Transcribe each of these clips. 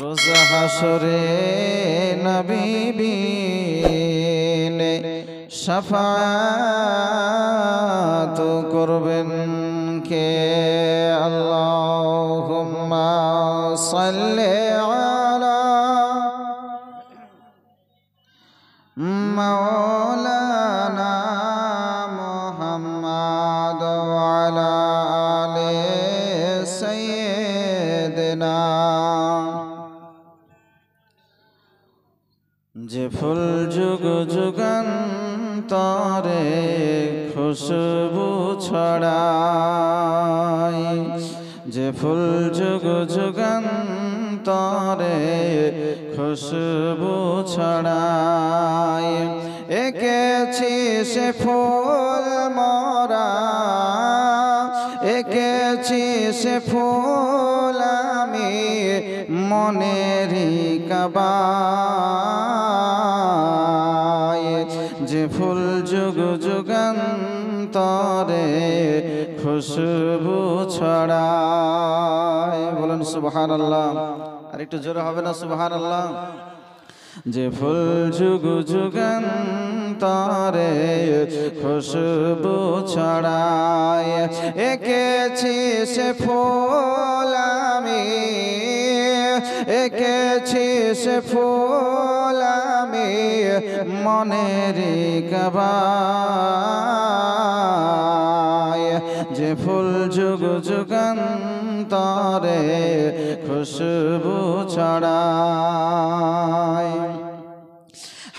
রোজ হাসরে নবী বিনে শাফাআত করবেন কে? আল্লাহুম্মা সাল্লি আলা মাওলানা মুহাম্মাদ ওয়া আলা আলি সাইয়্যিদিনা। যে ফুল যুগ যুগান্তরে খুশবু ছড়ায়, যে ফুল যুগ যুগান্তরে খুশবু ছড়ায়, এঁকেছি সে ফুল মোরা, এঁকেছি সে ফুল আমি মনেরই কাবায়। যে ফুল যুগ যুগান্তরে খুশবু ছড়ায়। বলেন সুবহানাল্লাহ। আর একটু জোরে হবে না সুবহানাল্লাহ? যে ফুল যুগ যুগান্তরে খুশবু ছড়ায়, এঁকেছি সে ফুল আমি, এঁকেছি সে ফুল আমি মনেরই কাবায়। যে ফুল যুগ যুগান্তরে খুশবু ছড়ায়।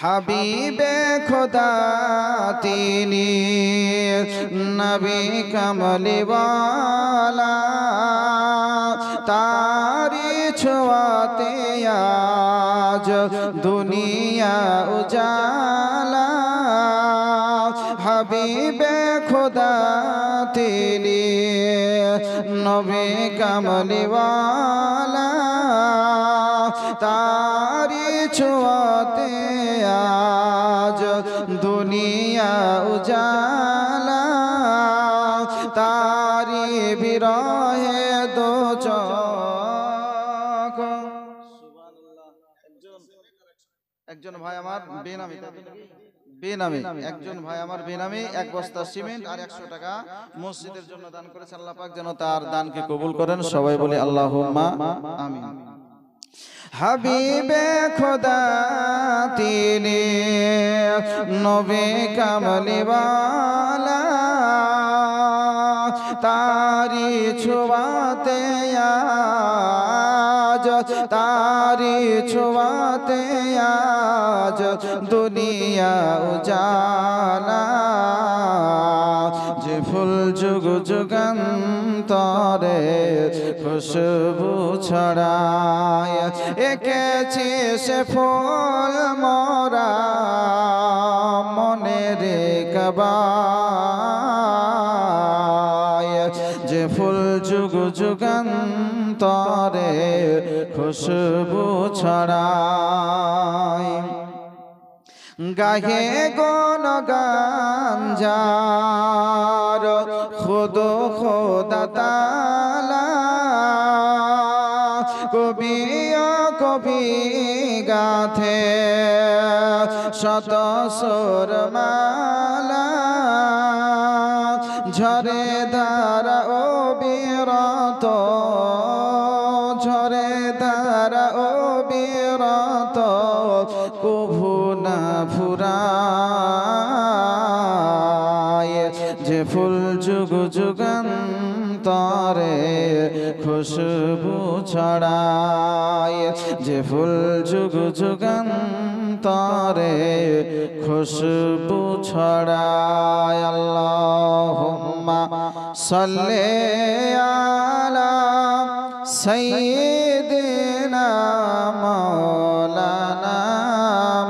হাবিবে খোদা তিনি নবী কামলিওয়ালা, তারি ছোঁয়াতে আজ দুনিয়া উজালা। হাবিবে খোদা তিনি নবী কামলিওয়ালা, তারি ছোঁয়াতে আজ দুনিয়া উজালা। তারি বিরহে দো চোখ। একজন ভাই আমার বেনামি, বেনামি একজন ভাই আমার বেনামি 1 বস্তা সিমেন্ট আর 100 টাকা মসজিদের জন্য দান করেছে। আল্লাহ পাক যেন তার দানকে কবুল করেন। সবাই বলি আল্লাহুম্মা আমিন। হাবিবে খোদা তিনি নবী কামলিওয়ালা, তারি ছোঁয়াতে আজ, তারি ছোঁয়াতে আজ দুনিয়া উজালা। যে ফুল যুগ যুগান্তরে খুশবু ছড়ায়, এঁকেছি সে ফুল মোরা মনের কাবায়। যে ফুল যুগ যুগান্তরে খুশবু ছড়ায়। গাহে গুণগান যার খুদ খোদা তাআলা, কবি কবি গাথে শত সুর মালা। ঝরে ধারা ও বিরত, ঝরে ধারা ও বিরত কভু না ফুরায়। যে ফুল যুগ যুগান্তরে খুশবু ছড়ায়, যে ফুল যুগ যুগান্তরে খুশবু ছড়ায়। আল্লাহুম্মা সাল্লি আলা সাইয়্যিদিনা মাওলানা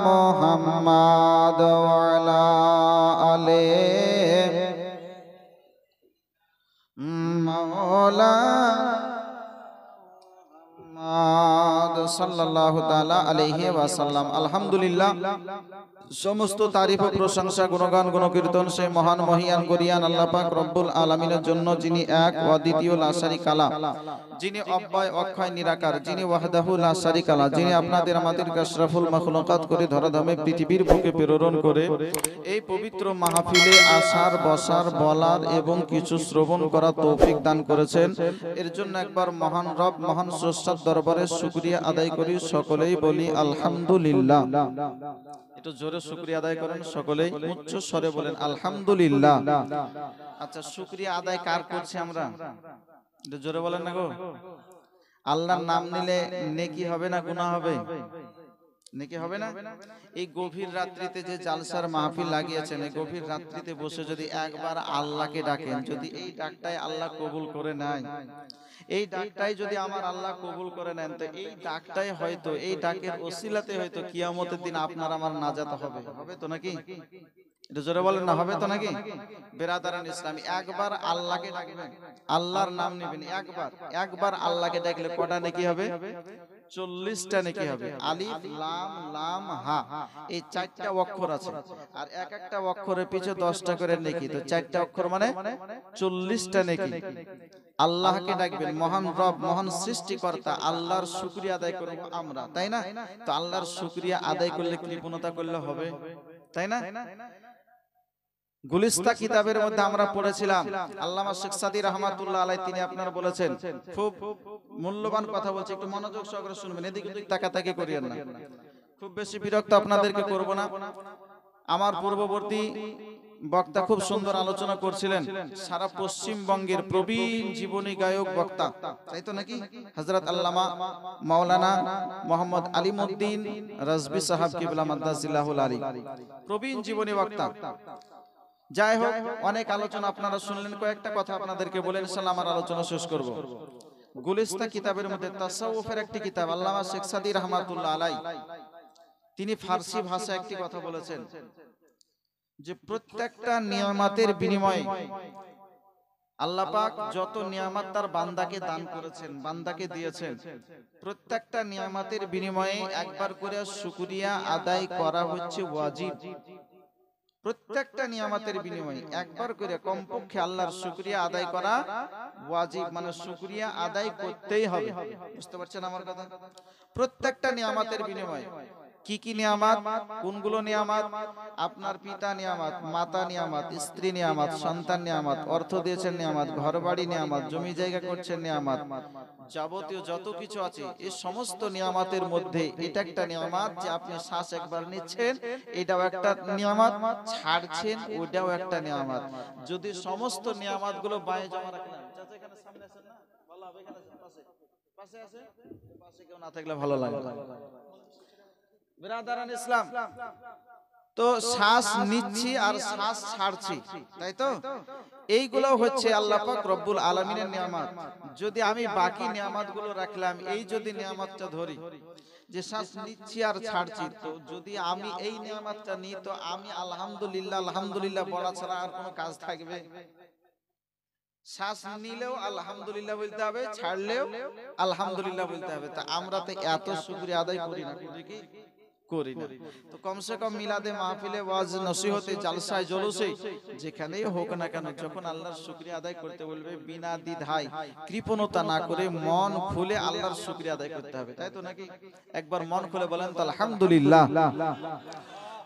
মুহাম্মাদ ওয়া আলা আলি মাওলানা মুহাম্মাদ সাল্লাল্লাহু তাআলা আলাইহি ওয়াসাল্লাম। আলহামদুলিল্লাহ, সমস্ত তারিফ ও প্রশংসা, গুণগান, গুণকীর্তন সেই মহান মহিয়ান গরিয়ান আল্লাহ পাক রব্বুল আলামিনের জন্য, যিনি এক ও দ্বিতীয় লা শারীকা লা, যিনি অব্যয় অক্ষয় নিরাকার, যিনি ওয়াহদাহু লা শারীকা লা, যিনি আপনাদের আমাদের আশরাফুল মাখলুকাত করে ধরাধামে পৃথিবীর বুকে প্রেরণ করে এই পবিত্র মাহফিলে আসার, বসার, বলার এবং কিছু শ্রবণ করার তৌফিক দান করেছেন। এর জন্য একবার মহান রব, মহান স্রষ্টার দরবারে শুকরিয়া আদায় করি। সকলেই বলি আলহামদুলিল্লাহ। একটু জোরে শুকরিয়া আদায় করেন সকলেই, উচ্চ স্বরে বলেন আলহামদুলিল্লাহ। আচ্ছা, শুকরিয়া আদায় কার করছি আমরা? একটু জোরে বলেন না গো। আল্লাহর নাম নিলে নেকি হবে না গুনাহ হবে? নেকি হবে না? এই গভীর রাত্রিতে যে জালসার মাহফিল লাগিয়েছেন, এই গভীর রাত্রিতে বসে যদি একবার আল্লাহকে ডাকেন, যদি এই ডাকটাই আল্লাহ কবুল করে নেয়, এই ডাকটাই যদি আমার আল্লাহ কবুল করে নেন, তো এই ডাকটাই হয়তো, এই ডাকের ওসিলাতে হয়তো কিয়ামতের দিন আপনার আমার নাজাত হবে। হবে তো নাকি? এটা জোরে বলেন না, হবে তো নাকি? বেরাদারান ইসলামী, একবার আল্লাহকে ডাকবেন, আল্লাহর নাম নেবেন, একবার আল্লাহকে ডাকলে কটা নেকি হবে? 40টা নেকি হবে। আলিফ লাম লাম হা, এই 4টা অক্ষর আছে, আর এক একটা অক্ষরের পিছে 10টা করে নেকি, তো 4টা অক্ষর মানে 40টা নেকি। আল্লাহকে ডাকবেন, মহান রব, মহান সৃষ্টিকর্তা আল্লাহর শুকরিয়া আদায় করব আমরা, তাই না? তো আল্লাহর শুকরিয়া আদায় করলে কৃপণতা করলে হবে, তাই না? গুলিস্তা কিতাবের মধ্যে আমরা পড়েছিলাম, আল্লামা শেখ সাদী রাহমাতুল্লাহ আলাইহি তিনি আপনারা বলেছেন, খুব মূল্যবান কথা বলছি, একটু মনোযোগ সহকারে শুনবেন, এদিক ওদিক তাকাতাকি করিয়েন না। খুব বেশি বিরক্ত আপনাদেরকে করব না। আমার পূর্ববর্তী বক্তা খুব সুন্দর আলোচনা করছিলেন, সারা পশ্চিমবঙ্গের প্রবীণ জীবনী গায়ক বক্তা, তাই তো নাকি? হযরত আল্লামা মাওলানা মোহাম্মদ আলিমউদ্দিন রাজভী সাহেব কিবলা মাদ্দাজিল্লাহুল আলী, প্রবীণ জীবনী বক্তা। যাই হোক, অনেক আলোচনা আপনারা শুনলেন, কয়েকটা কথা আপনাদেরকে বলে ইনশাআল্লাহ আমার আলোচনা শেষ করব। গুলিস্তা কিতাবের মধ্যে তাসাউফের একটি কিতাব, আল্লামা শেখ সাদী রাহমাতুল্লাহ আলাইহি তিনি ফার্সি ভাষায় একটি কথা বলেছেন যে প্রত্যেকটা নিয়ামতের বিনিময়ে আল্লাহ পাক যত নিয়ামত তার বান্দাকে দান করেছেন, বান্দাকে দিয়েছেন, প্রত্যেকটা নিয়ামতের বিনিময়ে একবার করে শুকরিয়া আদায় করা হচ্ছে ওয়াজিব। প্রত্যেকটা নিয়ামতের বিনিময়ে একবার করে কমপক্ষে আল্লাহর শুকরিয়া আদায় করা ওয়াজিব, মানে শুকরিয়া আদায় করতেই হবে। বুঝতে পারছেন আমার কথা? প্রত্যেকটা নিয়ামতের বিনিময়ে কি কি নিয়ামত, কোনগুলো নিয়ামত? আপনার পিতা নিয়ামত, মাতা নিয়ামত, স্ত্রী নিয়ামত, সন্তান নিয়ামত, অর্থ দিয়েছেন নিয়ামত, ঘরবাড়ি নিয়ামত, জমি জায়গা করছেন নিয়ামত, যাবতীয় যত কিছু আছে এই সমস্ত নিয়ামতের মধ্যে এটা একটা নিয়ামত যে আপনি শ্বাস একবার নিচ্ছেন, এটাও একটা নিয়ামত, ছাড়ছেন ওটাও একটা নিয়ামত। যদি সমস্ত নিয়ামত গুলো বায়ে জমা রাখলেন, চাচা এখানে সামনে আছেন না, ভালো হবে, এখানে পাশে পাশে আছে, পাশে কেউ না থাকলে ভালো লাগে। বিরাদারান ইসলাম, তো শ্বাস নিচ্ছি আর শ্বাস ছাড়ছি, তাই তো? এইগুলো হচ্ছে আল্লাহ পাক রব্বুল আলামিনের নিয়ামত। যদি আমি বাকি নিয়ামতগুলো রাখলাম, এই যদি নিয়ামতটা ধরি যে শ্বাস নিচ্ছি আর ছাড়ছি, তো যদি আমি এই নিয়ামতটা নিই, তো আমি আলহামদুলিল্লাহ আলহামদুলিল্লাহ বলা ছাড়া আর কোনো কাজ থাকবে? শ্বাস নিলেও আলহামদুলিল্লাহ বলতে হবে, ছাড়লেও আলহামদুলিল্লাহ বলতে হবে। তা আমরা তো এত শুকরিয়া আদায় করি না, করি না। তো কমসে কম মিলাদে, মাহফিলে, ওয়াজ, নসিহতে, জালসায়, জলসে, যেখানেই হোক না কেন, যখন আল্লাহর শুকরিয়া আদায় করতে বলবে, বিনা দ্বিধায়, কৃপণতা না করে মন খুলে আল্লাহর শুকরিয়া আদায় করতে হবে, তাই তো নাকি? একবার মন খুলে বলেন তো আলহামদুলিল্লাহ।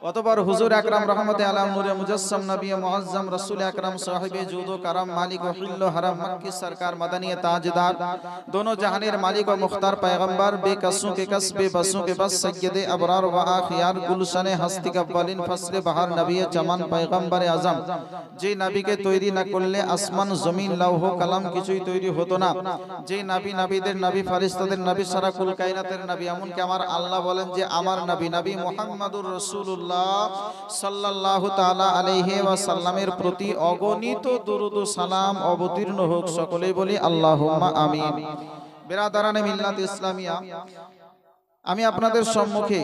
অতঃপর হুজুর আকরাম রহমতে আলাম নূরে মুজাসসাম নবী মুআজ্জম রাসূল আকরাম সাহিবে জুদ ও কারাম মালিক ও হিল্ল হারাম মক্কি সরকার মদনী তাজদার दोनों जहानेर मालिक और मुख्तार पैगंबर बेकसों के कस बेबसों के बस सय्यद अबरार व आखियार गुलशन हस्ती अव्वलिन फस्ल बहार नबी जमान पैगंबर आजम जे नबी के तैरी ना करले আসমান জমিন লৌহ কলম কিছুই তৈরি হতো না, যে নবী নবীদের নবী ফেরেশতাদের নবী সারা কুল কায়নাতের নবী, এমনকি আমার আল্লাহ বলেন যে আমার নবী নবী মুহাম্মদুর রাসূলুল্লাহ সাল্লাল্লাহু তাআলা আলাইহি ওয়াসাল্লামের প্রতি অগণিত দরুদ ও সালাম অবতীর্ণ হোক। সকলেই বলি আল্লাহুম্মা আমিন। বিরাদারানে মিল্লাত ইসলামিয়া, আমি আপনাদের সম্মুখে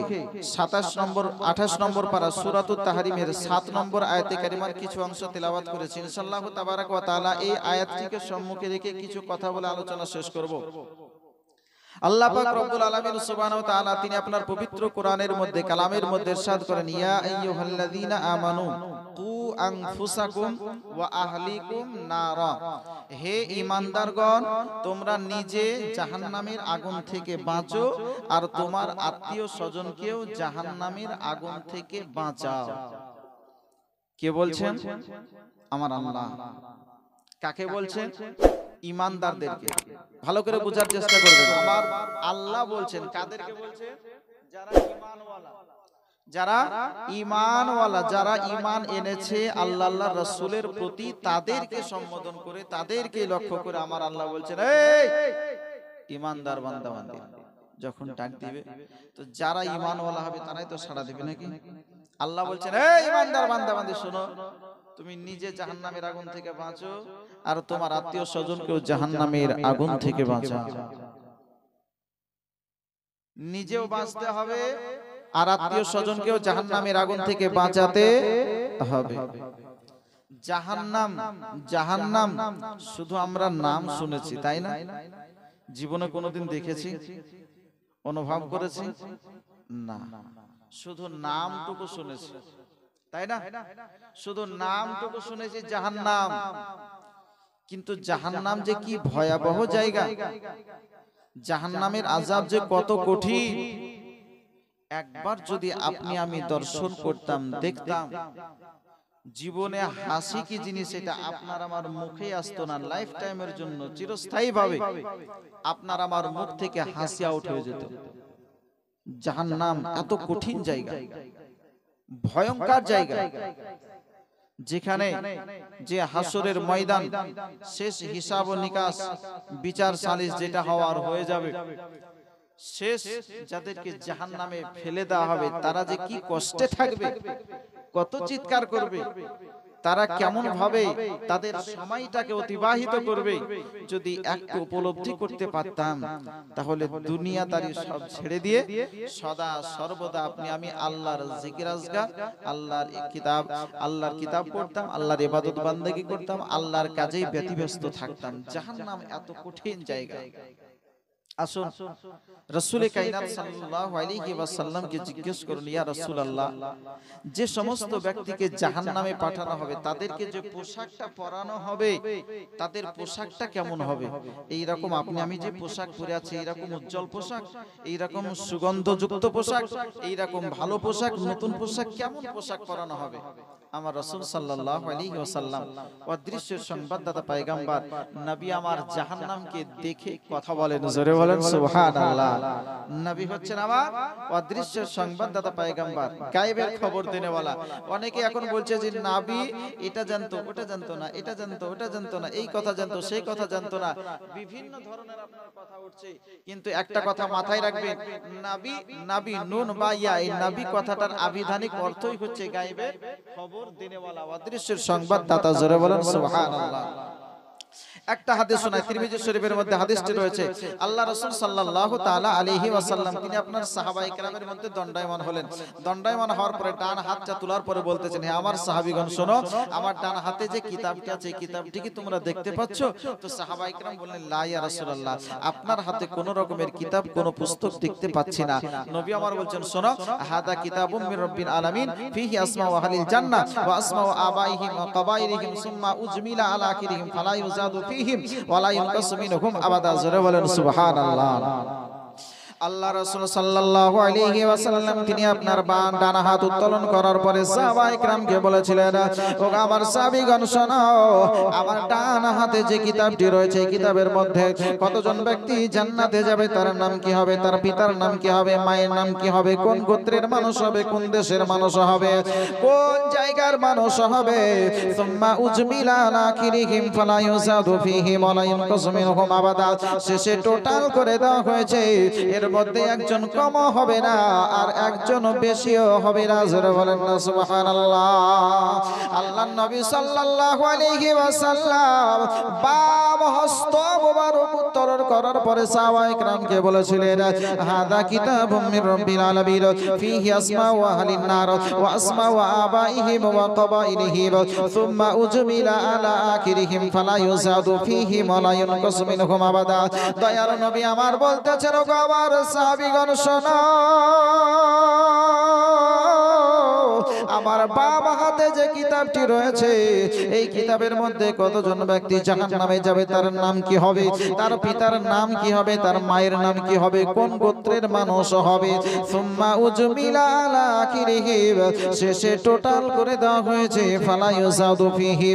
27 নম্বর 28 নম্বর পারা সূরাতুত তাহরিমের 7 নম্বর আয়াতে কারিমার কিছু অংশ তেলাওয়াত করেছি। ইনশাআল্লাহ তাবারাক ওয়া তাআলা এই আয়াতটিকে সম্মুখে রেখে কিছু কথা বলে আলোচনা শেষ করব। আল্লাহ পাক রব্বুল আলামিন সুবহানাহু ওয়া তাআলা তিনি আপনার পবিত্র কোরআনের মধ্যে কালামের মধ্যে ইরশাদ করেন, ইয়া আইয়ুহাল্লাযীনা আমানু কু আনফুসাকুম ওয়া আহলিকুম নারা, হে ঈমানদারগণ তোমরা নিজে জাহান্নামের আগুন থেকে বাঁচো আর তোমার আত্মীয় স্বজনকেও জাহান্নামের আগুন থেকে বাঁচাও। কে বলছেন? আমার আল্লাহ। কাকে বলছেন? ঈমানদারদেরকে। ভালো করে বোঝার চেষ্টা করবেন। আমার আল্লাহ বলছেন কাদেরকে বলছেন? যারা ঈমানওয়ালা, যারা ঈমানওয়ালা, যারা ঈমান এনেছে আল্লাহ আল্লাহর রাসূলের প্রতি, তাদেরকে সম্বোধন করে, তাদেরকে লক্ষ্য করে আমার আল্লাহ বলছেন, এই ঈমানদার বান্দা বান্দি যখন ডাক দিবে তো যারা ঈমানওয়ালা হবে তারাই তো সাড়া দিবে নাকি? আল্লাহ বলছেন, এই ঈমানদার বান্দা বান্দি শোনো, তুমি নিজে জাহান্নামের আগুন থেকে বাঁচো আর তোমার আত্মীয় স্বজনকেও জাহান্নামের আগুন থেকে বাঁচাও। নিজেও বাঁচতে হবে আর আত্মীয় স্বজনকেও জাহান্নামের আগুন থেকে বাঁচাতে হবে। জাহান্নাম, জাহান্নাম শুধু আমরা নাম শুনেছি, তাই না? জীবনে কোনোদিন দেখেছি, অনুভব করেছি না, শুধু নামটুকু শুনেছি, তাই না? শুধু নামটুকু শুনেছি জাহান্নাম, কিন্তু জাহান্নাম যে কি ভয়াবহ জায়গা, জাহান্নামের আযাব যে কত কঠিন, একবার যদি আপনি আমি দর্শন করতাম, দেখতাম, জীবনে হাসি কি জিনিস এটা আপনার আমার মুখে আসতো না, লাইফ টাইমের জন্য চিরস্থায়ী ভাবে আপনার আমার মুখ থেকে হাসি আউট হয়ে যেত। জাহান্নাম এত কঠিন জায়গা, ভয়ঙ্কর জায়গা, যেখানে যে হাসরের ময়দান, শেষ হিসাব ও নিকাশ, বিচার সালিশ যেটা হওয়ার হয়ে যাবে, শেষ যাদেরকে জাহান্নামে ফেলে দেওয়া হবে তারা যে কি কষ্টে থাকবে, কত চিৎকার করবে, তারা কেমন ভাবে তাদের সময়টাকে অতিবাহিত করবে, যদি একটু উপলব্ধি করতে পারতাম তাহলে দুনিয়াদারি সব ছেড়ে দিয়ে সদা সর্বদা আপনি আমি আল্লাহর জিকির আজকার, আল্লাহর কিতাব পড়তাম, আল্লাহর ইবাদত বান্দেগী করতাম, আল্লাহর কাজেই ব্যতিব্যস্ত থাকতাম। জাহান্নাম এত কঠিন জায়গা। আসুন রাসূল কায়নাত সাল্লাল্লাহু আলাইহি ওয়াসাল্লামকে জিজ্ঞেস করুন, ইয়া রাসূলুল্লাহ, যে সমস্ত ব্যক্তিকে জাহান্নামে পাঠানো হবে তাদেরকে যে পোশাকটা পরানো হবে, তাদের পোশাকটা কেমন হবে? এই রকম আপনি আমি যে পোশাক পরে আছি, এই রকম উজ্জ্বল পোশাক, এই রকম সুগন্ধযুক্ত পোশাক, এই রকম ভালো পোশাক, নতুন পোশাক, কেমন পোশাক পরানো হবে? আমার রাসূল সাল্লাল্লাহু আলাইহি ওয়াসাল্লাম অদৃশ্যের সংবাদদাতা পয়গম্বর নবী আমার জাহান্নামকে দেখে কথা বলেন, জোরে বলেন সুবহানাল্লাহ। নবী হচ্ছেন আমার অদৃশ্যের সংবাদদাতা পয়গম্বর, গায়েবের খবর দেনেওয়ালা। অনেকে এখন বলছে যে নবী এটা জানতো, ওটা জানতো না, এটা জানতো, ওটা জানতো না, এই কথা জানতো, সেই কথা জানতো না, বিভিন্ন ধরনের আপনার কথা উঠছে। কিন্তু একটা কথা মাথায় রাখবেন, নবী, নবী নুন বা ইয়া, এই নবী কথাটার আবিধানিক অর্থই হচ্ছে গায়েবের খবর দেনেওয়ালা, অদৃশ্যের সংবাদদাতা, জোরে বলেন সুবহানাল্লাহ। একটা হাদিস শোনায়, তিরমিজি শরীফের মধ্যে হাদিসটি রয়েছে। আল্লাহ রাসূল সাল্লাল্লাহু তাআলা আলাইহি ওয়াসাল্লাম তিনি আপনার সাহাবায়ে কেরামের মধ্যে দণ্ডায়মান হলেন। দণ্ডায়মান হওয়ার পরে ডান হাতটা তোলার পরে বলতেছেন, হে আমার সাহাবীগণ শোনো, আমার ডান হাতে যে কিতাবটি আছে, কিতাবটি কি তোমরা দেখতে পাচ্ছ? তো সাহাবায়ে কেরাম বললেন, লা ইয়া রাসূলুল্লাহ, আপনার হাতে কোন রকমের কিতাব, কোন পুস্তক দেখতে পাচ্ছি না। নবী আমার বলছেন, শোনো, হাদা কিতাবুম মির রাব্বিল আলামিন ফিহি আসমাউ আহলিল জান্নাহ ওয়া আসমাউ আবাইহিম ওয়া কবাইরিহিম সুম্মা উজমিলা আলা আখিরিহিম ফালা ইউজাদু ফিহিম ওয়ালা ইনকাসু মিনহুম আবাদা, জোরে বলেন সুবহানাল্লাহ। আল্লাহ রাসূল সাল্লাল্লাহু আলাইহি ওয়াসাল্লাম তিনি আপনার ডান হাত উত্তোলন করার পরে সাহাবায়ে কেরামকে বলেছিলেন, ও আমার সাহাবীগণ শোনো, আমার ডান হাতে যে কিতাবটি রয়েছে, এই কিতাবের মধ্যে কতজন ব্যক্তি জান্নাতে যাবে, তার নাম কি হবে, তার পিতার নাম কি হবে, মায়ের নাম কি হবে, কোন গোত্রের মানুষ হবে, কোন দেশের মানুষ হবে, কোন জায়গার মানুষ হবে, সুম্মা উজমিলা আলা আখিরিহিম ফালা ইউজাদু ফীহি ওয়ালা ইনকাসু মিনহুম আবাদা, শেষে টোটাল করে দেওয়া হয়েছে। এর মধ্যে একজন কম হবে না আর একজন বেশিও হবে না। জোরে বলেন না সুবহানাল্লাহ। আল্লাহর নবী সাল্লাল্লাহু আলাইহি ওয়াসাল্লাম বাম হস্ত মোবারক উত্তোলন করার পরে সাহাবায়ে কেরামকে বলেছিলেন, হাদা কিতাবুম মির রাব্বিল আলামিন ফীহি আসমাউ আহলিন নার ওয়া আসমাউ আবাইহিম ওয়া কবাইলিহিম সুম্মা উজমিলা আলা আখিরিহিম ফালা ইউজাদু ফীহি ওয়া লা ইউনকাসু মিনহুম আবাদা। দয়ার নবী আমার বলতেছেন, ওগো আমার সাহাবীগণ শোনো, আমার বাম হাতে যে কিতাবটি রয়েছে এই কিতাবের মধ্যে কতজন ব্যক্তি জাহান্নামে যাবে, তার নাম কি হবে, তার পিতার নাম কি হবে, তার মায়ের নাম কি হবে, কোন গোত্রের মানুষ হবে। সুম্মা উজমিলা আলা আখিরিহি, শেষে টোটাল করে দেওয়া হয়েছে ফালা ইউজাদু ফীহি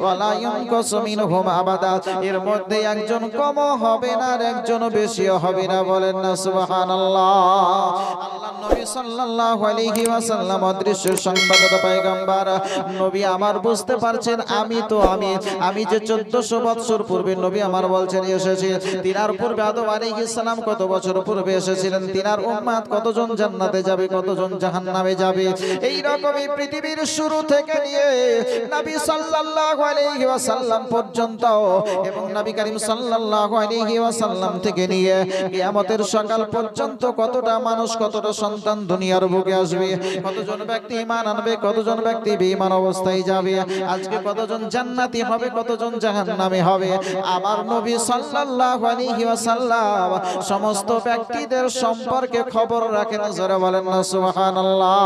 ওয়া লা ইউনকাসু মিনহুম আবাদা। এর মধ্যে একজন কম হবে না আর একজন বেশিও হবে না। বলেন না সুবহানাল্লাহ। আল্লাহর নবী সাল্লাল্লাহু আলাইহি ওয়াসাল্লাম অদৃশ্য সংবাদদাতা পয়গম্বর নবী আমার বুঝতে পারছেন আমি যে 1400 বছর পূর্বে নবী আমার বলছেন এসেছে। তিনার পূর্বে আদম আলাইহিস সালাম কত বছর পূর্বে এসেছিলেন, তিনার উম্মত কতজন জান্নাতে যাবে, কতজন জাহান্নামে যাবে, এই রকমই পৃথিবীর শুরু থেকে নিয়ে নবী সাল্লাল্লাহু আলাইহি ওয়াসাল্লাম পর্যন্ত এবং নবী করিম সাল্লাল্লাহু আলাইহি ওয়াসাল্লাম থেকে নিয়ে কিয়ামতের সকাল পর্যন্ত কতটা মানুষ, কতটা সন্তান দুনিয়ার বুকে আসবে, কতজন ব্যক্তি ঈমান আনবে, কতজন ব্যক্তি বেঈমান অবস্থায় যাবে, আজকে কতজন জান্নাতি হবে, কতজন জাহান্নামী হবে, আমার নবী সাল্লাল্লাহু আলাইহি ওয়াসাল্লাম সমস্ত ব্যক্তিদের সম্পর্কে খবর রাখেন। জোরে বলেন না সুবহানাল্লাহ।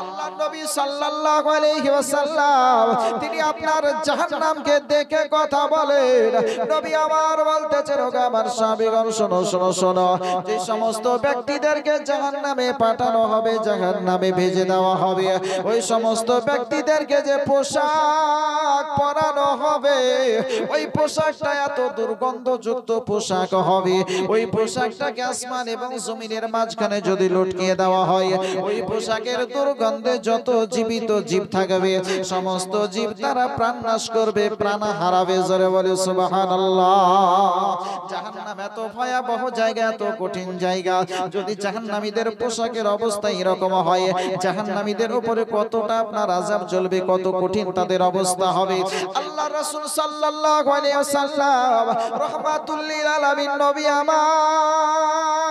আল্লাহর নবী সাল্লাল্লাহু আলাইহি ওয়াসাল্লাম তিনি আপনার জাহান্নামকে দেখে কথা বলেন। নবী আমার বলতেছেন, ওগো আমার সাহাবীগণ শোনো শোনো শোনো, যে সমস্ত ব্যক্তিদেরকে জাহান্নামে পাঠানো হবে, জাহান্নামে ভেজে দেওয়া হবে, ওই সমস্ত ব্যক্তিদেরকে যে পোশাক পরানো হবে, ওই পোশাকটা এত দুর্গন্ধযুক্ত পোশাক হবে, ওই পোশাকটাকে আসমান এবং জমিনের মাঝখানে যদি লটকিয়ে দেওয়া হয়, ওই পোশাকের দুর্গন্ধে যত জীবিত জীব থাকবে সমস্ত জীব তারা প্রাণ নাশ করবে, প্রাণ হারাবে। জোরে বলে সুবহানাল্লাহ। জাহান্নাম এত ভয়াবহ জায়গা, এত কঠিন জায়গা। যদি জাহান্নামীদের পোশাকের অবস্থা এরকম হয়, জাহান্নামীদের উপরে কতটা আপনার আযাব জ্বলবে, কত কঠিন তাদের অবস্থা হবে। আল্লাহ রাসূল সাল্লাল্লাহু আলাইহি ওয়াসাল্লাম রাহমাতুল লিল আলামিন নবী আমার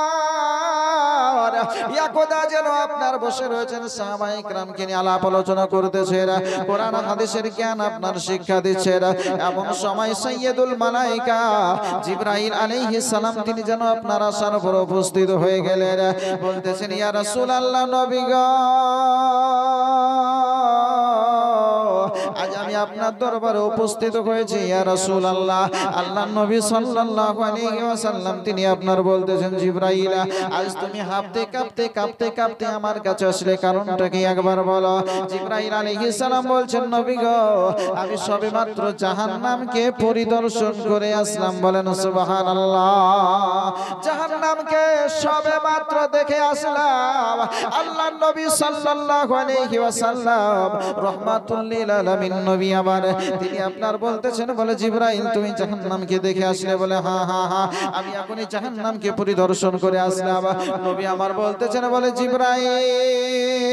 ইয়াকোদা যেন আপনার বসে রয়েছেন, সাহাবায়ে কেরামকে নিয়ে আলাপ আলোচনা করতেছেন, কোরআন হাদিসের জ্ঞান আপনার শিক্ষা দিচ্ছেন। এমন সময় সাইয়্যিদুল মালায়েকা জিবরাইল আলাইহিস সালাম তিনি যেন আপনার আসার পর উপস্থিত হয়ে গেলেন। বলতেছেন, ইয়া রাসূলুল্লাহ, নবী গো, আজ আমি আপনার দরবারে উপস্থিত হয়েছি। ইয়া রাসূলুল্লাহ, আল্লাহর নবী সাল্লাল্লাহু আলাইহি ওয়াসাল্লাম তিনি আপনার বলতেছেন, জিবরাইল, আজ তুমি হাঁপতে কাঁপতে কাঁপতে কাঁপতে আমার কাছে আসলে কারণটা কি একবার বলো। জিবরাইল আলাইহিস সালাম বলছেন, নবী গো, আমি সবেমাত্র জাহান্নামকে পরিদর্শন করে আসলাম। বলেন সুবহানাল্লাহ। জাহান্নামকে সবেমাত্র দেখে আসলাম। আল্লাহর নবী সাল্লাল্লাহু আলাইহি ওয়াসাল্লাম রাহমাতুল লিল আলামিন নবী আবার তিনি আপনার বলতেছেন, বলে জিবরাইল তুমি জাহান্নামকে দেখে আসলে? বলে হ্যাঁ হ্যাঁ হ্যাঁ, আমি এখনই জাহান্নামকে পরিদর্শন করে আসলাম। নবী আমার বলতেছেন, বলে জিবরাইল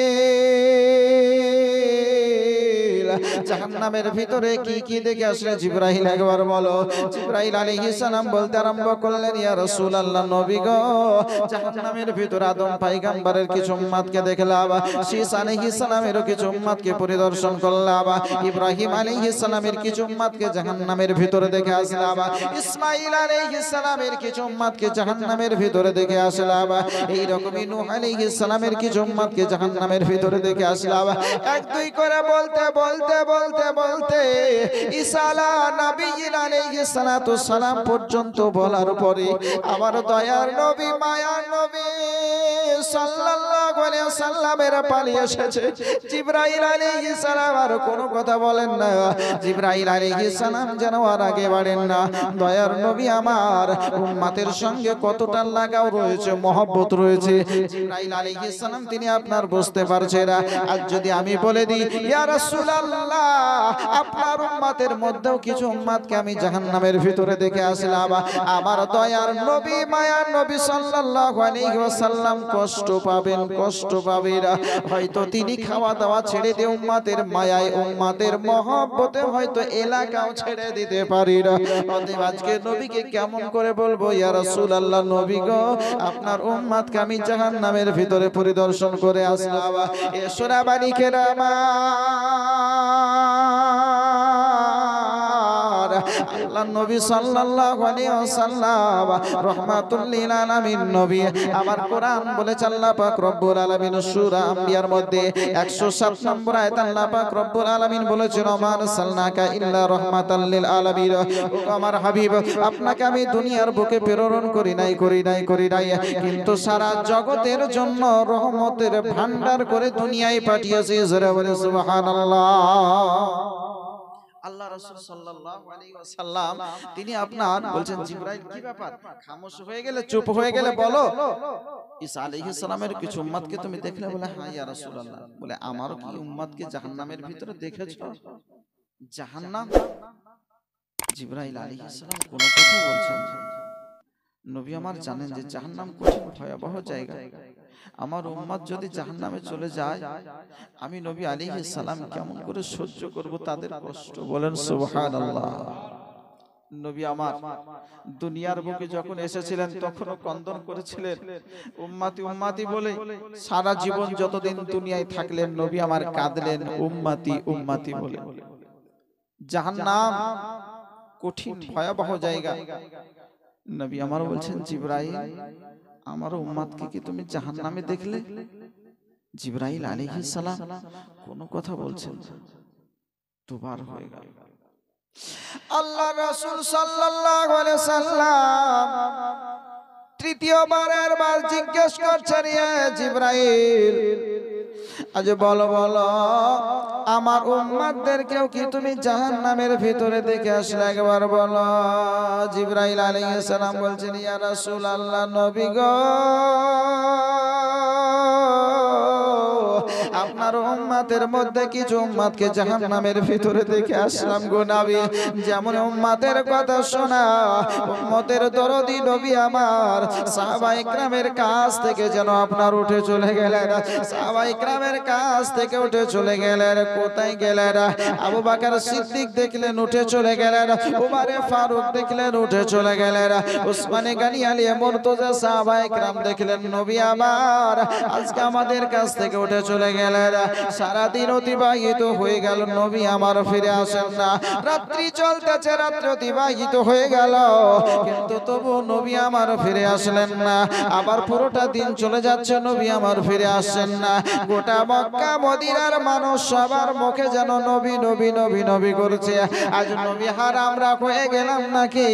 জাহান্নামের ভিতরে কি কি দেখে আসলে? জিবরাইল একবার বলো। জিবরাইল আলাইহিস সালাম বলতে আরম্ভ করলেন, ইয়া রাসূলুল্লাহ, নবী গো, জাহান্নামের ভিতরে আদম পয়গম্বরের কিছু উম্মতকে দেখলাম, শীস আলাইহিস সালামের কিছু উম্মতকে পরিদর্শন করলাম, ইব্রাহিম আলাইহিস সালামের কিছু উম্মতকে জাহান্নামের ভিতরে দেখে আসলাম, ইসমাঈল আলাইহিস সালামের কিছু উম্মতকে জাহান্নামের ভিতরে দেখে আসলাম, এই রকমই নূহ আলাইহিস সালামের কিছু উম্মতকে জাহান্নামের ভিতরে দেখে আসলাম। এক দুই করে বলতে বলতে বলতে বলতে ঈসা নবীন আলাইহিস সালাতু সালাম পর্যন্ত বলার পরে আমার দয়ার নবী, মায়ার নবী সাল্লাল্লাহু আলাইহি ওয়াসাল্লামের পালি এসেছে। জিবরাইল আলাইহিস সালাম আর কোনো কথা বলেন না। জিবরাইল আলাইহিস সালাম যেন আর আগে বাড়েন না। দয়ার নবী আমার উম্মতের সঙ্গে কতটা লাগাও রয়েছে, মহব্বত রয়েছে। জিবরাইল আলাইহিস সালাম তিনি আপনার বুঝতে পারছেন। আজ যদি আমি বলে দিই, ইয়া রাসূলুল্লাহ, আপনার উম্মতের মধ্যেও কিছু উম্মতকে আমি জাহান্নামের ভিতরে দেখে আসলাম। আমার দয়ার নবী মায়ার নবী সাল্লাল্লাহু আলাইহি ওয়াসাল্লাম কষ্ট পাবেন, কষ্ট পাবেন। হয়তো তিনি খাওয়া দাওয়া ছেড়ে দিয়ে উম্মতের মায়ায় উম্মতের মহব্বতে হয়তো এলাকাও ছেড়ে দিতে পারি না। অতএব আজকে নবীকে কেমন করে বলবো, ইয়া রাসূলুল্লাহ নবী গো, আপনার উম্মতকে আমি জাহান্নামের ভিতরে পরিদর্শন করে আসলাম। এ সোনাবাড়ি কেরামা আল্লাহ নবী সাল্লাল্লাহু আলাইহি ওয়াসাল্লাম রাহমাতুল লিল আলামিন নবী। আমার কোরআন বলেছে আল্লাহ পাক রব্বুল আলামিন সূরা আম্বিয়ার মধ্যে 107 নম্বর আয়াত আল্লাহ পাক রব্বুল আলামিন বলেছেন, ওমা আরসালনাকা ইল্লা রাহমাতাল লিল আলামিন। ও আমার হাবিব, আপনাকে আমি দুনিয়ার বুকে প্রেরণ করি নাই কিন্তু সারা জগতের জন্য রহমতের ভান্ডার করে দুনিয়ায় পাঠিয়েছি। জোরে বলে সুবহানাল্লাহ। আল্লাহ রাসূল সাল্লাল্লাহু আলাইহি ওয়াসাল্লাম তিনি আপনার বলছেন, জিবরাইল কি ব্যাপার, খামোশ হয়ে গেলে, চুপ হয়ে গেলে বলো, ঈসা আলাইহিস সালামের কিছু উম্মতকে তুমি দেখলে? বলে হ্যাঁ ইয়া রাসূলুল্লাহ। বলে আমারও কি উম্মতকে জাহান্নামের ভিতরে দেখেছো? জাহান্নাম? জিবরাইল আলাইহিস সালাম কোনো কথা বলছেন না। নবী আমার জানেন যে জাহান্নাম কঠিন ভয়াবহ জায়গা। আমার উম্মত যদি জাহান্নামে চলে যায়, আমি নবী আলাইহিস সালাম কেমন করে সহ্য করব তাদের কষ্ট? বলেন সুবহানাল্লাহ। নবী আমার দুনিয়ার বুকে যখন এসেছিলেন তখনও ক্রন্দন করেছিলেন, উম্মতি উম্মতি বলে। সারা জীবন যতদিন দুনিয়ায় থাকলেন নবী আমার কাঁদলেন উম্মতি উম্মতি বলে। জাহান্নাম কঠিন ভয়াবহ জায়গা। নবী আমার বলছেন, জিবরাইল আমার উম্মতকে কি তুমি জাহান্নামে দেখলে? জিবরাইল আলাইহিস সালাম কোনো কথা বলছেন না, দুবার হয়ে গেল। আল্লাহ রাসূল সাল্লাল্লাহু আলাইহি সাল্লাম তৃতীয়বারের বার জিজ্ঞেস করছেন, ইয়া জিবরাইল আজ বলো বলো, আমার উম্মতদেরকেও কি তুমি জাহান্নামের ভিতরে দেখে আসলে? একবার বলো। জিবরাইল আলাইহিস সালাম বলছেন, ইয়া রাসূলুল্লাহ নবী গো, আপনার উম্মতের মধ্যে কিছু উম্মতকে জাহান্নামের ভিতরে দেখে আসলাম গো নবী। যেমন উম্মতের কথা শোনা, উম্মতের দরদি নবী আমার সাহাবায়ে কেরামের কাছ থেকে যেন আপনার উঠে চলে গেলেন। সাহাবায়ে কেরামের কাছ থেকে উঠে চলে গেলেন। কোথায় গেলেন? আবু বকর সিদ্দিক দেখলেন উঠে চলে গেলেন, উমরে ফারুক দেখলেন উঠে চলে গেলেন, উসমানে গনি আলী মুর্তজা সাহাবায়ে কেরাম দেখলেন নবী আমার আজকে আমাদের কাছ থেকে উঠে চলে গেলেন। সারা দিন অতিবাহিত হয়ে গেল, নবী আমার ফিরে আসেন না। রাত্রি চলতেছে, রাত্রি অতিবাহিত হয়ে গেল, কিন্তু তবু নবী আমার ফিরে আসলেন না। আবার পুরোটা দিন চলে যাচ্ছে, নবী আমার ফিরে আসছেন না। গোটা মক্কা মদিনার মানুষ সবার মুখে যেন নবী নবী নবী নবী করছে। আজ নবী হারামরা হয়ে গেলাম নাকি?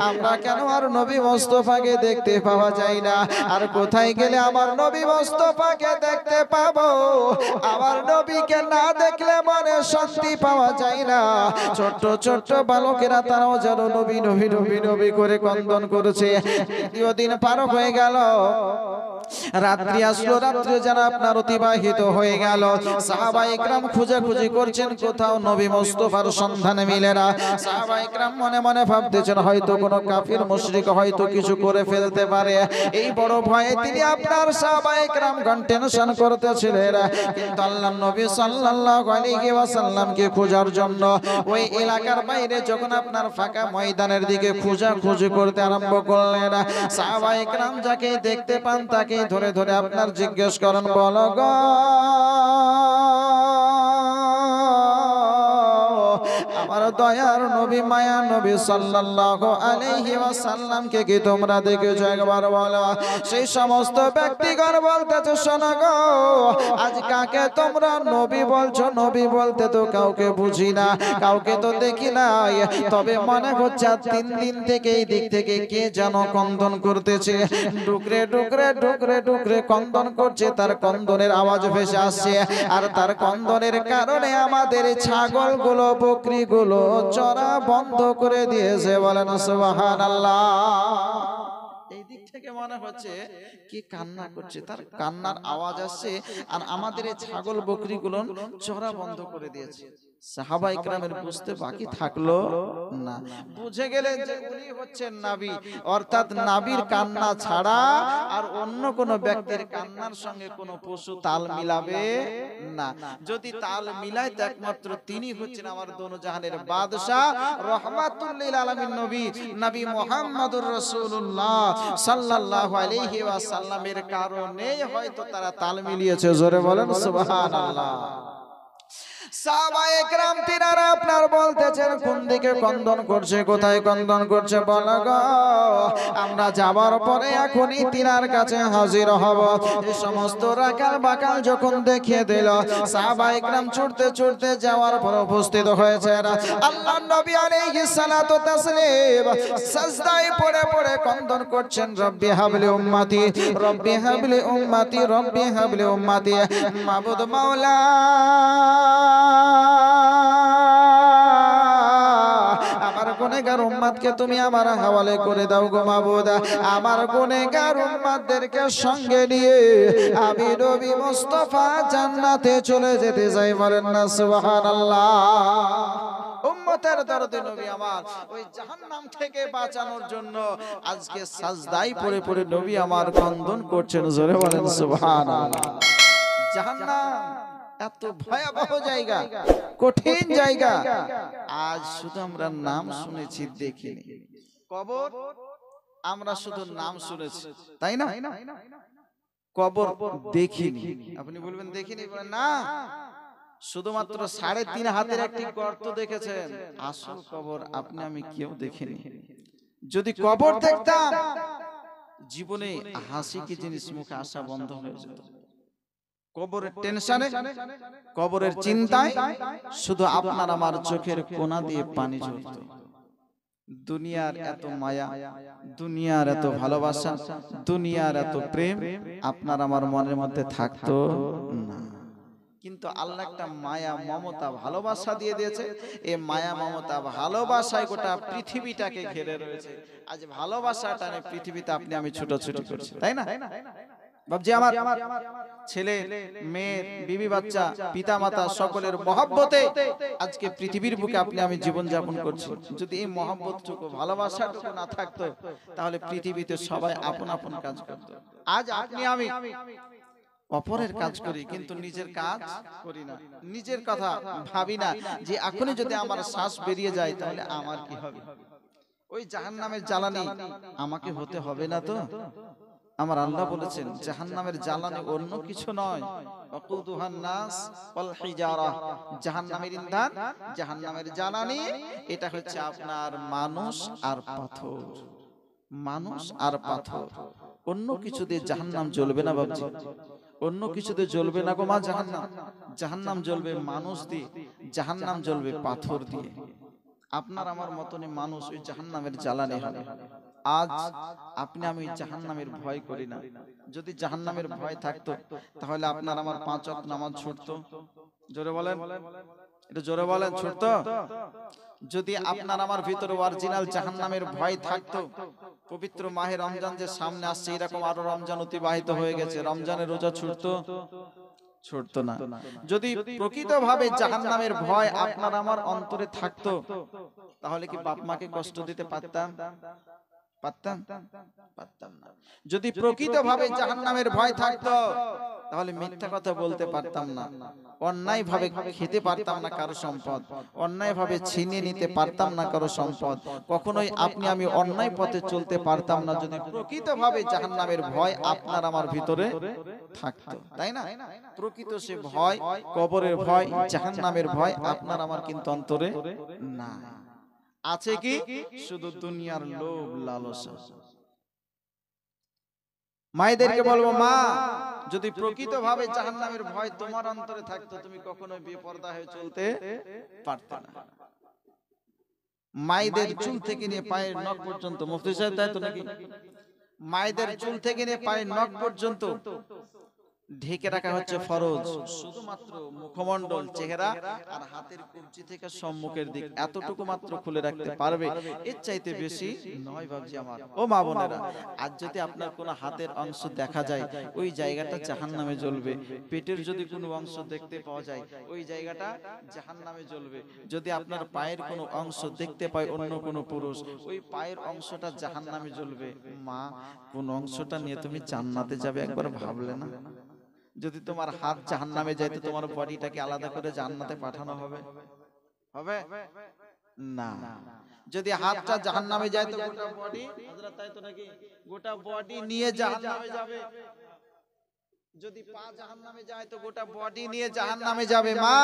আমরা কেন আর নবী মুস্তাফাকে দেখতে পাওয়া যায় না? আর কোথায় গেলে আমার নবী মুস্তাফাকে দেখতে পাবো? আমার নবীকে না দেখলে মনে শান্তি পাওয়া যায় না। ছোট্ট ছোট্ট বালকেরা তারাও যেন নবী নবী নবী নবী করে ক্রন্দন করেছে। দ্বিতীয় দিন পার হয়ে গেল, রাত্রি আসলো, রাত্রি যেন আপনার অতিবাহিত হয়ে গেল। সাহাবায়ে কেরাম খোঁজাখুঁজি করছেন, কোথাও নবী মুস্তাফার সন্ধান মেলে না। সাহাবায়ে কেরাম মনে মনে ভাবতেছেন হয়তো কোনো কাফির মুশরিক হয়তো কিছু করে ফেলতে পারে। এই বড় ভয়ে তিনি আপনার সাহাবায়ে কেরাম টেনশন করতেছিলেন। কিন্তু আল্লাহর নবী সাল্লাল্লাহু আলাইহি ওয়াসাল্লামকে খোঁজার জন্য ওই এলাকার বাইরে যখন আপনার ফাঁকা ময়দানের দিকে খোঁজাখুঁজি করতে আরম্ভ করলেন, সাহাবায়ে কেরাম যাকে দেখতে পান তাকে ধরে ধরে আপনার জিজ্ঞেস করেন, বলো গো আমার দয়ার নবী মায়া নবী সাল্লাল্লাহু আলাইহি ওয়াসাল্লামকে কি তোমরা দেখেছো? একবার বলো। সেই সমস্ত ব্যক্তিগণ বলতেছে, শোনো গো, আজ কাকে তোমরা নবী বলছো? নবী বলতে তো কাউকে বুঝি না, কাউকে তো দেখি নাই, তবে মনে হচ্ছে 3 দিন থেকে এই দিক থেকে কে যেন ক্রন্দন করতেছে, ডুকরে ডুকরে ডুকরে ডুকরে ক্রন্দন করছে। তার ক্রন্দনের আওয়াজ ভেসে আসছে, আর তার ক্রন্দনের কারণে আমাদের ছাগলগুলো বকরিগুলো চরা বন্ধ করে দিয়েছে। বলেন সুবহানাল্লাহ। এই দিক থেকে মনে হচ্ছে কি কান্না করছে, তার কান্নার আওয়াজ আসছে, আর আমাদের এই ছাগল বকরিগুলো চরা বন্ধ করে দিয়েছে। সাহাবা ইকরামের বুঝতে বাকি থাকলো না, বুঝে গেলেন যে উনি হচ্ছেন নবী, অর্থাৎ নবীর কান্না ছাড়া আর অন্য কোন ব্যক্তির কান্নার সঙ্গে কোন পশু তাল মিলাবে না। যদি তাল মিলায় তো একমাত্র তিনি হচ্ছেন আমার দোনো জাহানের বাদশা, রাহমাতুল লিল আলামিন নবী, নবী মুহাম্মদুর রাসূলুল্লাহ সাল্লাল্লাহু আলাইহি ওয়াসাল্লামের কারণেই হয়তো তারা তাল মিলিয়েছে। জোরে বলেন সুবহানাল্লাহ। সাহাবায়ে কেরাম তিনারা আপনার বলতেছেন কোন দিকে কন্দন করছে, কোথায় কন্দন করছে বলো গো, আমরা যাবার পরে এখনই তিনার কাছে হাজির হব। এই সমস্ত রাকাল বাকাল যখন দেখিয়ে দিল, সাহাবায়ে কেরাম ছুটতে ছুটতে যাওয়ার পর উপস্থিত হয়েছেন আল্লাহর নবী আলাইহিস সালাতু তাসলিম সাজদায় পড়ে পড়ে কন্দন করছেন, রব্বি হাবলি উম্মতি, রব্বি হাবলি উম্মতি, রব্বি হাবলি উম্মতি। মাবুদ মাওলা, আমার গুনাহগার উম্মতকে তুমি আমার হাওয়ালে করে দাও গো মাবুদ। আমার গুনাহগার উম্মতদেরকে সঙ্গে নিয়ে আমি নবী মুস্তাফা জান্নাতে চলে যেতে চাই। বলেন না সুবহানাল্লাহ। উম্মতের দরদে নবী আমার ওই জাহান্নাম থেকে বাঁচানোর জন্য আজকে সাজদায় পড়ে পড়ে নবী আমার কন্দন করছেন। জোরে বলেন সুবহানাল্লাহ। জাহান্নাম এত ভয়াবহ জায়গা, কঠিন জায়গা, আজ শুধু আমরা নাম শুনেছি, দেখিনি। কবর আমরা শুধু নাম শুনেছি, তাই না? কবর দেখিনি। আপনি বলবেন দেখিনি, না, শুধুমাত্র 3.5 হাতের একটি গর্ত দেখেছেন, আসল কবর আপনি আমি কেউ দেখিনি। যদি কবর দেখতাম জীবনে হাসি কি জিনিস মুখে আসা বন্ধ হয়ে যেত। কবরের টেনশনে, কবরের চিন্তায় শুধু আপনার আমার চোখের কোনা দিয়ে পানি ঝরত। দুনিয়ার এত মায়া, দুনিয়ার এত ভালোবাসা, দুনিয়ার এত প্রেম আপনার আমার মনের মধ্যে থাকতো না। কিন্তু আল্লাহ একটা মায়া মমতা ভালোবাসা দিয়ে দিয়েছে। এই মায়া মমতা ভালোবাসায় গোটা পৃথিবীটাকে ঘিরে রয়েছে। আজ ভালোবাসাটা নিয়ে পৃথিবীতে আপনি আমি ছুটোছুটি করছি, তাই না? বাবজি, আমার ছেলে মেয়ে বিবি বাচ্চা পিতা মাতা সকলের মহব্বতে আজকে পৃথিবীর বুকে আপনি আমি জীবন যাপন করছি। যদি এই মহব্বতটুকু ভালোবাসাটুকু না থাকতো তাহলে পৃথিবীতে সবাই আপন আপন কাজ করত। আজ আপনি আমি অপরের কাজ করি কিন্তু নিজের কাজ করি না, নিজের কথা ভাবি না যে এখনই যদি আমার শ্বাস বেরিয়ে যায় তাহলে আমার কি হবে। ওই জাহান্নামের জ্বালানি আমাকে হতে হবে না তো? আমার আল্লাহ বলেছেন জাহান্নামের জ্বালানি অন্য কিছু নয়, ওয়াকুদুহান নাস ওয়াল হিজারা, জাহান্নামের ইন্ধন, জাহান্নামের জ্বালানি এটা হচ্ছে আপনার মানুষ আর পাথর। মানুষ আর পাথর, অন্য কিছু দিয়ে জাহান্নাম জ্বলবে না বাবজি, অন্য কিছু দিয়ে জ্বলবে না গো মা জাহান্নাম। জাহান্নাম জ্বলবে মানুষ দিয়ে, জাহান্নাম জ্বলবে পাথর দিয়ে। আপনার আমার মতনই মানুষ ওই জাহান্নামের জ্বালানি হবে। আজ আপনি আমি জাহান্নামের ভয় করি না। যদি জাহান্নামের ভয় থাকতো তাহলে আপনার আমার 5 ওয়াক্ত নামাজ ছুটতো। জোরে বলেন, এটা জোরে বলেন, ছুটতো? যদি আপনার আমার ভিতরে অরিজিনাল জাহান্নামের ভয় থাকতো, পবিত্র মাহে রমজান যে সামনে আসছে, এরকম আরো রমজান অতিবাহিত হয়ে গেছে, রমজানের রোজা ছুটতো? ছুটতো না। যদি প্রকৃতভাবে জাহান্নামের ভয় আপনার আমার অন্তরে থাকতো তাহলে কি বাপ মাকে কষ্ট দিতে পারতাম? পারতাম? পারতাম না। যদি প্রকৃতভাবে জাহান্নামের ভয় থাকতো তাহলে মিথ্যা কথা বলতে পারতাম না, অন্যায় ভাবে খেতে পারতাম না কারো সম্পদ, অন্যায় ভাবে ছিনিয়ে নিতে পারতাম না কারো সম্পদ, কখনোই আপনি আমি অন্যায় পথে চলতে পারতাম না যদি প্রকৃতভাবে জাহান্নামের ভয় আপনার আমার ভিতরে থাকতো, তাই না? প্রকৃত সে ভয়, কবরের ভয়, জাহান্নামের ভয় আপনার আমার কিন্তু অন্তরে না। আছে কি? শুধু দুনিয়ার লোভ লালসা। মায়েদেরকে বলবো, মা যদি প্রকৃতভাবে জাহান্নামের ভয় তোমার অন্তরে থাকতো তুমি কখনোই বেপরদা হয়ে চলতে পারতে না। মায়েদের চুল থেকে নিয়ে পায়ের নখ পর্যন্ত, মুফতি সাহেব তাই তো নাকি? মায়েদের চুল থেকে নিয়ে পায়ের নখ পর্যন্ত ঢেকে রাখা হচ্ছে ফরজ, শুধুমাত্র মুখমণ্ডল, চেহারা আর হাতের কবজি থেকে সম্মুখের দিক এতটুকু মাত্র খুলে রাখতে পারবে, এর চাইতে বেশি নয় বাবজি আমার। ও মা বোনেরা, আজ যদি আপনার কোনো হাতের অংশ দেখা যায়, ওই জায়গাটা জাহান্নামে জ্বলবে। পেটের যদি কোনো অংশ দেখতে পাওয়া যায়, ওই জায়গাটা জাহান্নামে জ্বলবে। যদি আপনার পায়ের কোনো অংশ দেখতে পায় অন্য কোনো পুরুষ, ওই পায়ের অংশটা জাহান্নামে জ্বলবে। মা, কোন অংশটা নিয়ে তুমি জান্নাতে যাবে একবার ভাবলে না? যদি তোমার হাত জাহান্নামে যায়, তো তোমার বডিটাকে আলাদা করে জান্নাতে পাঠানো হবে? হবে না। যদি হাতটা জাহান্নামে যায়, তো গোটা বডি, হযরত তাই তো নাকি, গোটা বডি নিয়ে জাহান্নামে যাবে। যদি পা জাহান্নামে যায়, তো গোটা বডি নিয়ে জাহান্নামে যাবে। মা,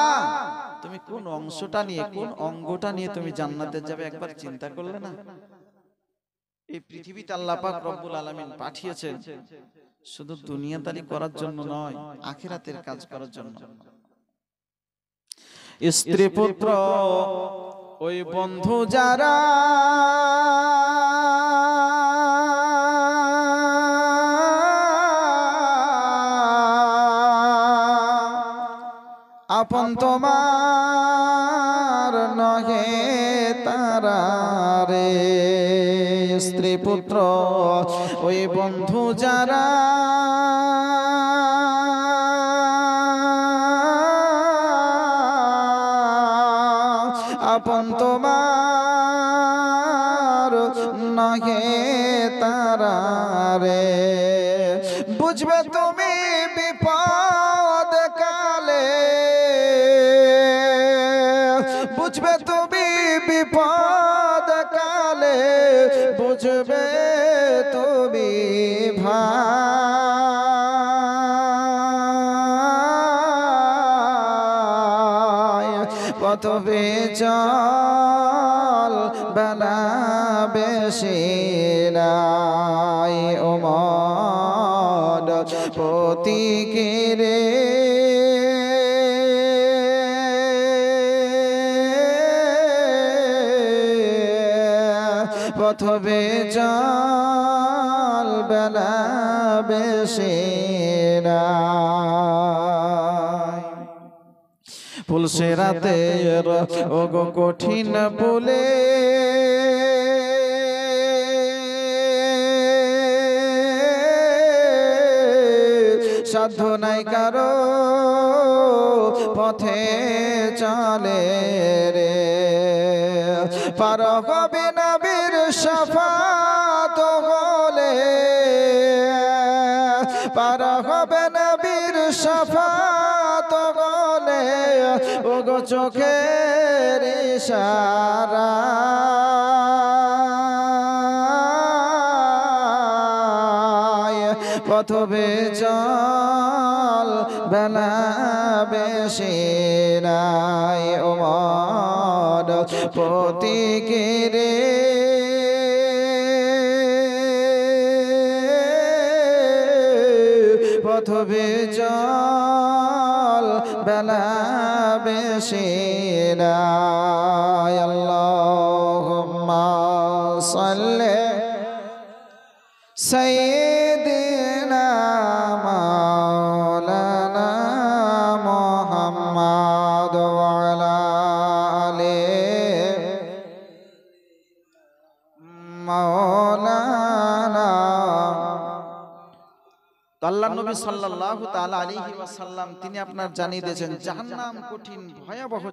তুমি কোন অংশটা নিয়ে, কোন অঙ্গটা নিয়ে তুমি জান্নাতে যাবে একবার চিন্তা করলে না? এই পৃথিবীতে আল্লাহ পাক রব্বুল আলামিন পাঠিয়েছেন শুধু দুনিয়াদারি করার জন্য নয়, আখিরাতের কাজ করার জন্য। স্ত্রী পুত্র ওই বন্ধু যারা আপন তোমার নহে তারা রে। স্ত্রী পুত্র ওই বন্ধু যারা আপন তোমার নহে তারা রে। বুঝবে তুমি বিপদ কালে, বুঝবে তুমি বিপদ কালে, বুঝবে তুমি ভাই। কত বেচল বেলা বেশি নাই, ও মন পতিকে পথ বেচল বেলা বেশি নাই। পুলসে রাতে ও গো কঠিন বলে সাধ্য নাই কারো পথে চলে রে। পার হবে নবীর শাফাত হলে, পার হবে নবীর শাফাত হলে, ও গো চোখের ইশারা পথ বেচল বেলা বেশি নাই, ও মন পতিকে রে। পথ বেচল বেলা বেশি নাই। আল্লাহুম্মা সাল্লি সাইয়্যিদিনা মাওলানা মুহাম্মদ ওয়া আলা আলিহি মাওলানা। আল্লাহর নবী সাল্লাল্লাহু তাআলা আলাইহি ওয়াসাল্লাম তিনি আপনার জানিয়ে দিয়েছেন জাহান্নাম কঠিন ভয়াবহ